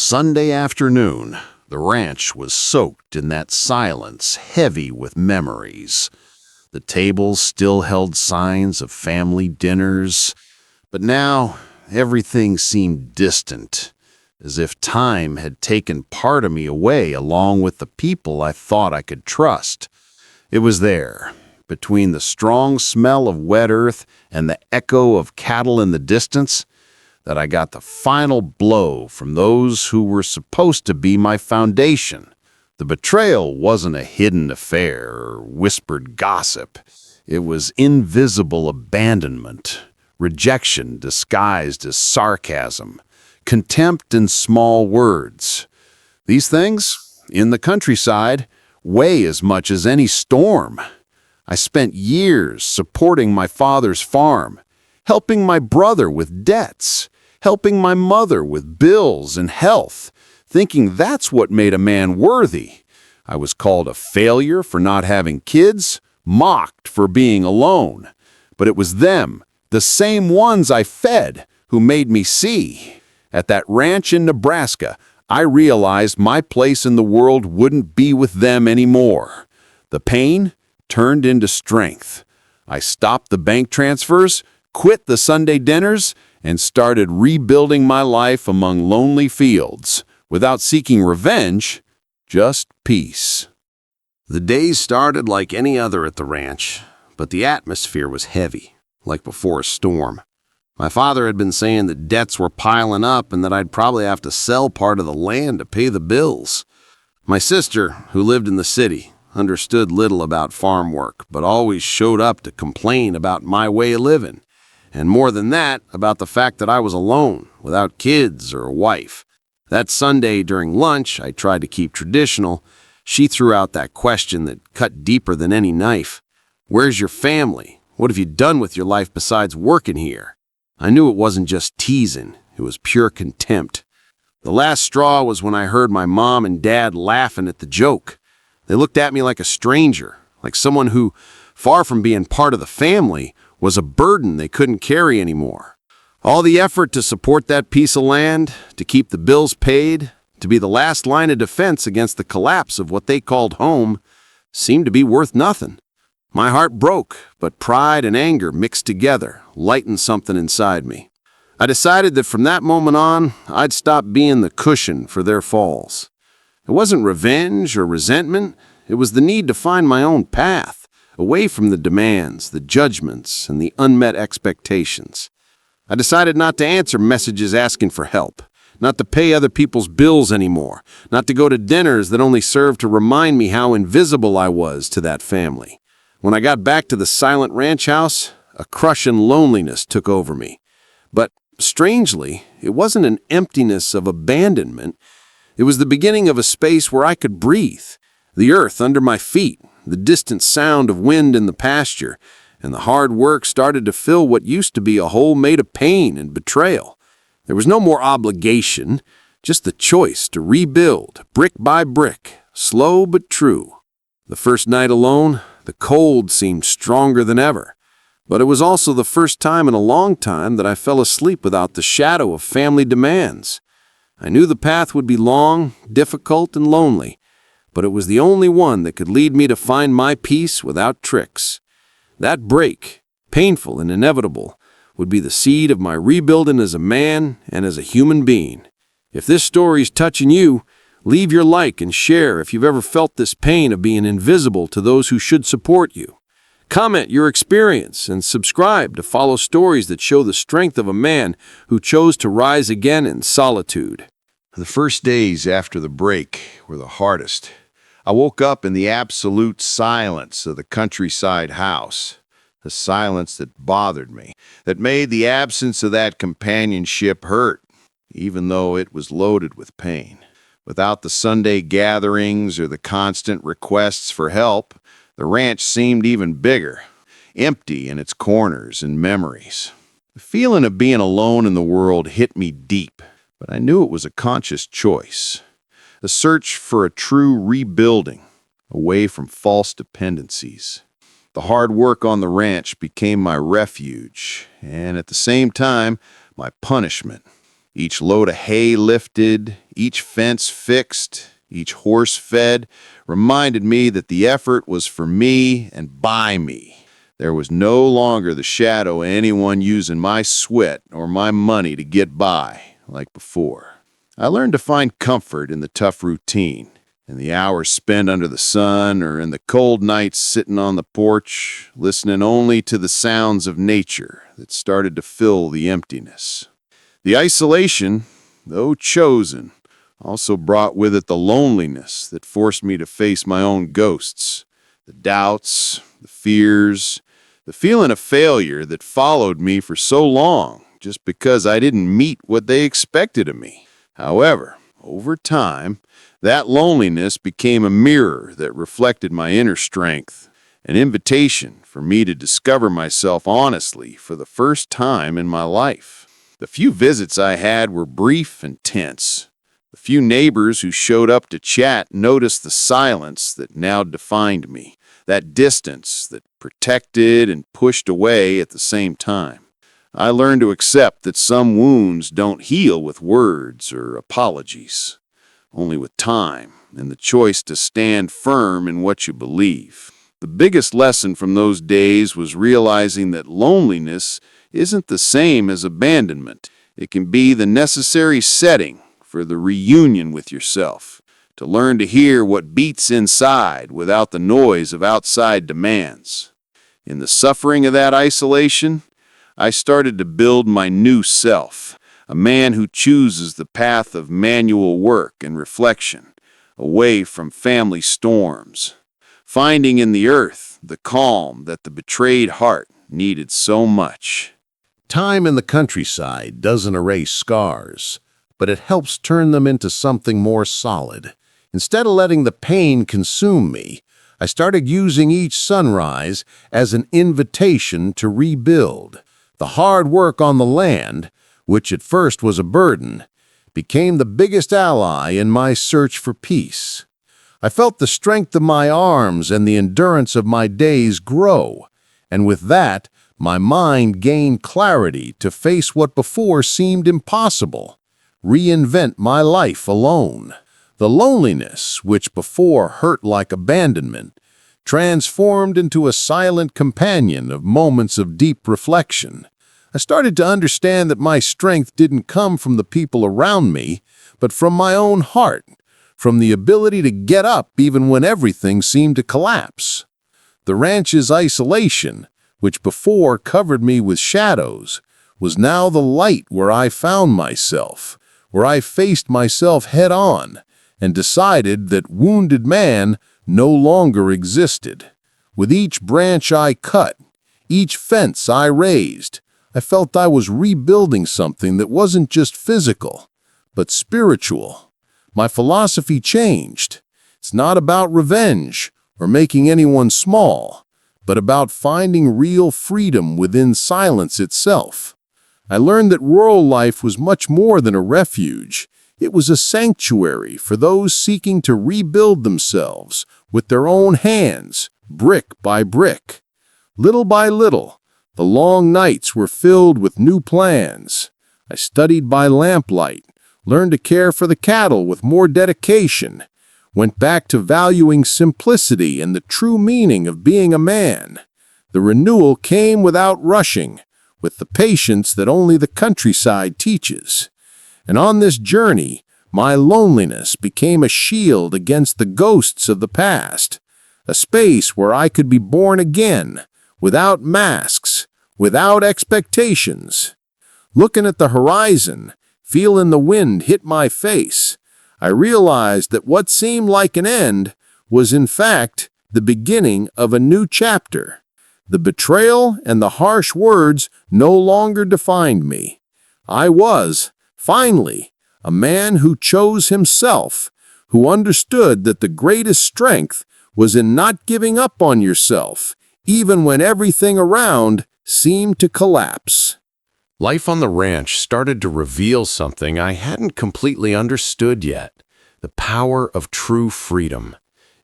Sunday afternoon, the ranch was soaked in that silence heavy with memories. The tables still held signs of family dinners, but now everything seemed distant, as if time had taken part of me away along with the people I thought I could trust. It was there, between the strong smell of wet earth and the echo of cattle in the distance, that I got the final blow from those who were supposed to be my foundation. The betrayal wasn't a hidden affair or whispered gossip. It was invisible abandonment, rejection disguised as sarcasm, contempt in small words. These things, in the countryside, weigh as much as any storm. I spent years supporting my father's farm, helping my brother with debts, helping my mother with bills and health, thinking that's what made a man worthy. I was called a failure for not having kids, mocked for being alone. But it was them, the same ones I fed, who made me see. At that ranch in Nebraska, I realized my place in the world wouldn't be with them anymore. The pain turned into strength. I stopped the bank transfers, quit the Sunday dinners, and started rebuilding my life among lonely fields, without seeking revenge, just peace. The days started like any other at the ranch, but the atmosphere was heavy, like before a storm. My father had been saying that debts were piling up and that I'd probably have to sell part of the land to pay the bills. My sister, who lived in the city, understood little about farm work, but always showed up to complain about my way of living. And more than that, about the fact that I was alone, without kids or a wife. That Sunday during lunch, I tried to keep traditional. She threw out that question that cut deeper than any knife. Where's your family? What have you done with your life besides working here? I knew it wasn't just teasing. It was pure contempt. The last straw was when I heard my mom and dad laughing at the joke. They looked at me like a stranger, like someone who, far from being part of the family, was a burden they couldn't carry anymore. All the effort to support that piece of land, to keep the bills paid, to be the last line of defense against the collapse of what they called home, seemed to be worth nothing. My heart broke, but pride and anger mixed together, lightened something inside me. I decided that from that moment on, I'd stop being the cushion for their falls. It wasn't revenge or resentment, it was the need to find my own path, away from the demands, the judgments, and the unmet expectations. I decided not to answer messages asking for help, not to pay other people's bills anymore, not to go to dinners that only served to remind me how invisible I was to that family. When I got back to the silent ranch house, a crushing loneliness took over me. But strangely, it wasn't an emptiness of abandonment. It was the beginning of a space where I could breathe, the earth under my feet, the distant sound of wind in the pasture, and the hard work started to fill what used to be a hole made of pain and betrayal. There was no more obligation, just the choice to rebuild, brick by brick, slow but true. The first night alone, the cold seemed stronger than ever, but it was also the first time in a long time that I fell asleep without the shadow of family demands. I knew the path would be long, difficult, and lonely, but it was the only one that could lead me to find my peace without tricks. That break, painful and inevitable, would be the seed of my rebuilding as a man and as a human being. If this story's touching you, leave your like and share if you've ever felt this pain of being invisible to those who should support you. Comment your experience and subscribe to follow stories that show the strength of a man who chose to rise again in solitude. The first days after the break were the hardest. I woke up in the absolute silence of the countryside house, the silence that bothered me, that made the absence of that companionship hurt, even though it was loaded with pain. Without the Sunday gatherings or the constant requests for help, the ranch seemed even bigger, empty in its corners and memories. The feeling of being alone in the world hit me deep, but I knew it was a conscious choice. A search for a true rebuilding, away from false dependencies. The hard work on the ranch became my refuge, and at the same time, my punishment. Each load of hay lifted, each fence fixed, each horse fed, reminded me that the effort was for me and by me. There was no longer the shadow of anyone using my sweat or my money to get by, like before. I learned to find comfort in the tough routine, in the hours spent under the sun or in the cold nights sitting on the porch, listening only to the sounds of nature that started to fill the emptiness. The isolation, though chosen, also brought with it the loneliness that forced me to face my own ghosts, the doubts, the fears, the feeling of failure that followed me for so long just because I didn't meet what they expected of me. However, over time, that loneliness became a mirror that reflected my inner strength, an invitation for me to discover myself honestly for the first time in my life. The few visits I had were brief and tense. The few neighbors who showed up to chat noticed the silence that now defined me, that distance that protected and pushed away at the same time. I learned to accept that some wounds don't heal with words or apologies, only with time and the choice to stand firm in what you believe. The biggest lesson from those days was realizing that loneliness isn't the same as abandonment. It can be the necessary setting for the reunion with yourself, to learn to hear what beats inside without the noise of outside demands. In the suffering of that isolation, I started to build my new self, a man who chooses the path of manual work and reflection, away from family storms, finding in the earth the calm that the betrayed heart needed so much. Time in the countryside doesn't erase scars, but it helps turn them into something more solid. Instead of letting the pain consume me, I started using each sunrise as an invitation to rebuild. The hard work on the land, which at first was a burden, became the biggest ally in my search for peace. I felt the strength of my arms and the endurance of my days grow, and with that, my mind gained clarity to face what before seemed impossible, reinvent my life alone. The loneliness, which before hurt like abandonment, transformed into a silent companion of moments of deep reflection. I started to understand that my strength didn't come from the people around me, but from my own heart, from the ability to get up even when everything seemed to collapse. The ranch's isolation, which before covered me with shadows, was now the light where I found myself, where I faced myself head-on, and decided that wounded man no longer existed. With each branch I cut, each fence I raised, I felt I was rebuilding something that wasn't just physical, but spiritual. My philosophy changed. It's not about revenge or making anyone small, but about finding real freedom within silence itself. I learned that rural life was much more than a refuge. It was a sanctuary for those seeking to rebuild themselves with their own hands, brick by brick. Little by little, the long nights were filled with new plans. I studied by lamplight, learned to care for the cattle with more dedication, went back to valuing simplicity and the true meaning of being a man. The renewal came without rushing, with the patience that only the countryside teaches. And on this journey, my loneliness became a shield against the ghosts of the past, a space where I could be born again, without masks, without expectations. Looking at the horizon, feeling the wind hit my face, I realized that what seemed like an end was in fact the beginning of a new chapter. The betrayal and the harsh words no longer defined me. I was, finally, a man who chose himself, who understood that the greatest strength was in not giving up on yourself, even when everything around seemed to collapse. Life on the ranch started to reveal something I hadn't completely understood yet: the power of true freedom.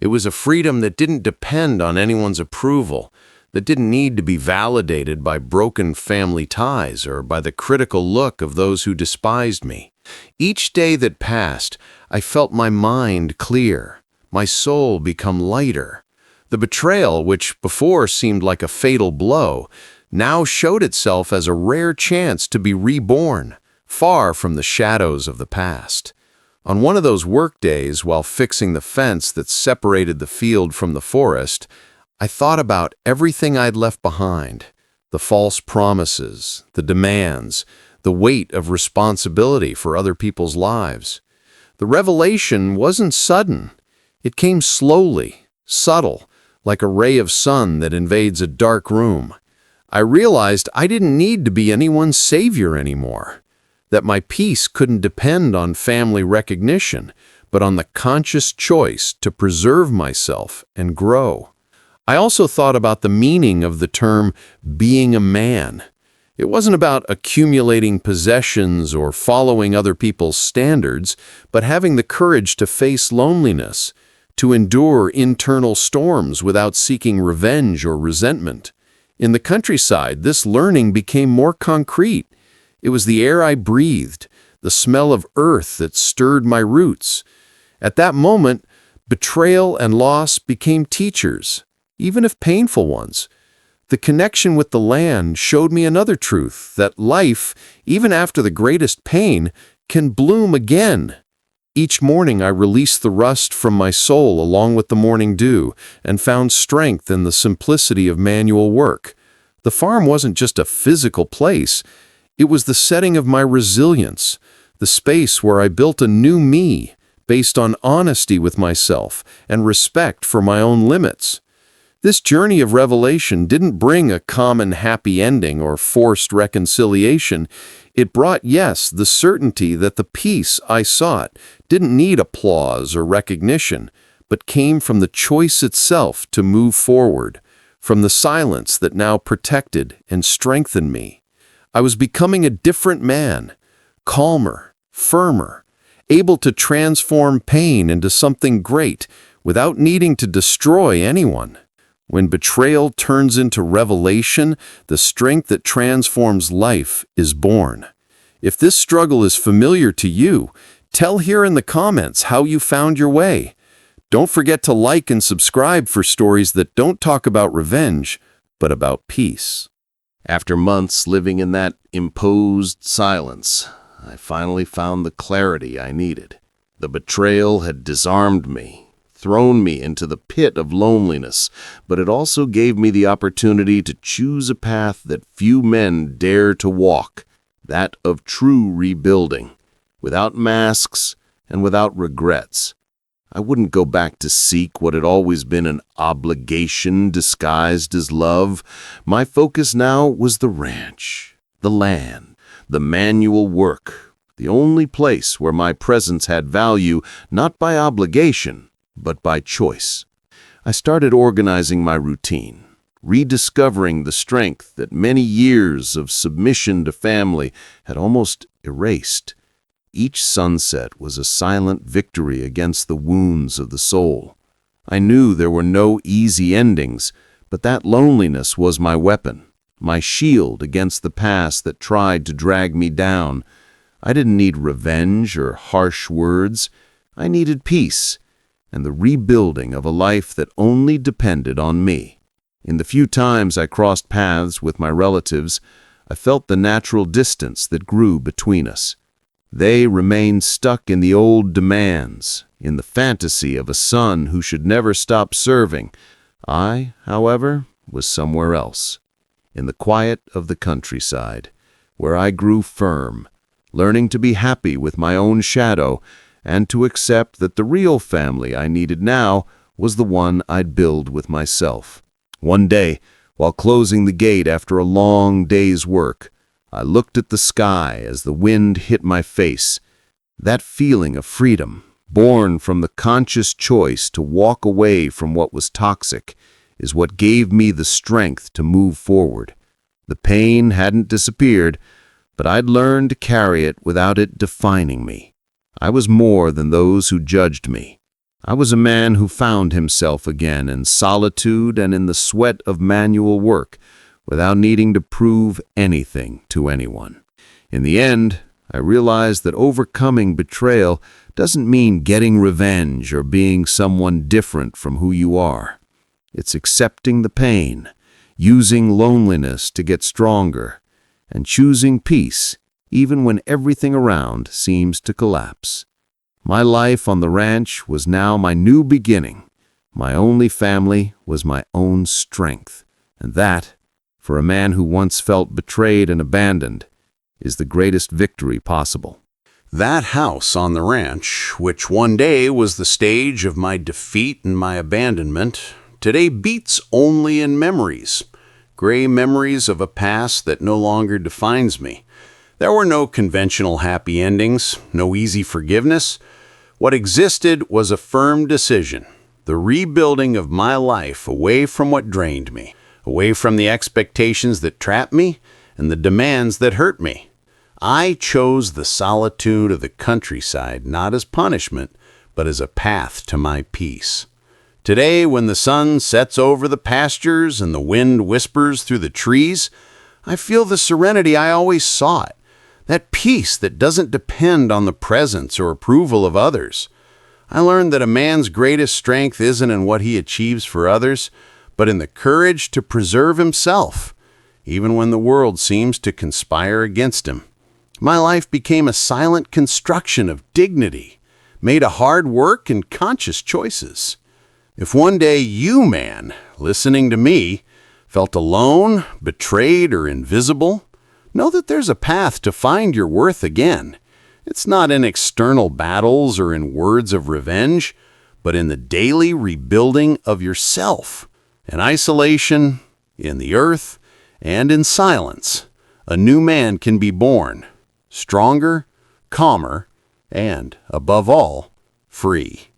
It was a freedom that didn't depend on anyone's approval, that didn't need to be validated by broken family ties or by the critical look of those who despised me. Each day that passed, I felt my mind clear, my soul become lighter. The betrayal, which before seemed like a fatal blow, now showed itself as a rare chance to be reborn, far from the shadows of the past. On one of those work days, while fixing the fence that separated the field from the forest, I thought about everything I'd left behind, the false promises, the demands, the weight of responsibility for other people's lives. The revelation wasn't sudden. It came slowly, subtle, like a ray of sun that invades a dark room. I realized I didn't need to be anyone's savior anymore, that my peace couldn't depend on family recognition, but on the conscious choice to preserve myself and grow. I also thought about the meaning of the term being a man. It wasn't about accumulating possessions or following other people's standards, but having the courage to face loneliness, to endure internal storms without seeking revenge or resentment. In the countryside, this learning became more concrete. It was the air I breathed, the smell of earth that stirred my roots. At that moment, betrayal and loss became teachers, even if painful ones. The connection with the land showed me another truth, that life, even after the greatest pain, can bloom again. Each morning I released the rust from my soul along with the morning dew and found strength in the simplicity of manual work. The farm wasn't just a physical place. It was the setting of my resilience, the space where I built a new me based on honesty with myself and respect for my own limits. This journey of revelation didn't bring a common happy ending or forced reconciliation. It brought, yes, the certainty that the peace I sought didn't need applause or recognition, but came from the choice itself to move forward, from the silence that now protected and strengthened me. I was becoming a different man, calmer, firmer, able to transform pain into something great without needing to destroy anyone. When betrayal turns into revelation, the strength that transforms life is born. If this struggle is familiar to you, tell here in the comments how you found your way. Don't forget to like and subscribe for stories that don't talk about revenge, but about peace. After months living in that imposed silence, I finally found the clarity I needed. The betrayal had disarmed me, thrown me into the pit of loneliness, but it also gave me the opportunity to choose a path that few men dare to walk, that of true rebuilding, without masks and without regrets. I wouldn't go back to seek what had always been an obligation disguised as love. My focus now was the ranch, the land, the manual work, the only place where my presence had value, not by obligation, but by choice. I started organizing my routine, rediscovering the strength that many years of submission to family had almost erased. Each sunset was a silent victory against the wounds of the soul. I knew there were no easy endings, but that loneliness was my weapon, my shield against the past that tried to drag me down. I didn't need revenge or harsh words. I needed peace and the rebuilding of a life that only depended on me. In the few times I crossed paths with my relatives, I felt the natural distance that grew between us. They remained stuck in the old demands, in the fantasy of a son who should never stop serving. I, however, was somewhere else, in the quiet of the countryside, where I grew firm, learning to be happy with my own shadow and to accept that the real family I needed now was the one I'd build with myself. One day, while closing the gate after a long day's work, I looked at the sky as the wind hit my face. That feeling of freedom, born from the conscious choice to walk away from what was toxic, is what gave me the strength to move forward. The pain hadn't disappeared, but I'd learned to carry it without it defining me. I was more than those who judged me. I was a man who found himself again in solitude and in the sweat of manual work, without needing to prove anything to anyone. In the end, I realized that overcoming betrayal doesn't mean getting revenge or being someone different from who you are. It's accepting the pain, using loneliness to get stronger, and choosing peace even when everything around seems to collapse. My life on the ranch was now my new beginning. My only family was my own strength. And that, for a man who once felt betrayed and abandoned, is the greatest victory possible. That house on the ranch, which one day was the stage of my defeat and my abandonment, today beats only in memories. Gray memories of a past that no longer defines me. There were no conventional happy endings, no easy forgiveness. What existed was a firm decision, the rebuilding of my life away from what drained me, away from the expectations that trapped me and the demands that hurt me. I chose the solitude of the countryside not as punishment, but as a path to my peace. Today, when the sun sets over the pastures and the wind whispers through the trees, I feel the serenity I always sought, that peace that doesn't depend on the presence or approval of others. I learned that a man's greatest strength isn't in what he achieves for others, but in the courage to preserve himself, even when the world seems to conspire against him. My life became a silent construction of dignity, made of hard work and conscious choices. If one day you, man, listening to me, felt alone, betrayed, or invisible, know that there's a path to find your worth again. It's not in external battles or in words of revenge, but in the daily rebuilding of yourself. In isolation, in the earth, and in silence, a new man can be born, stronger, calmer, and, above all, free.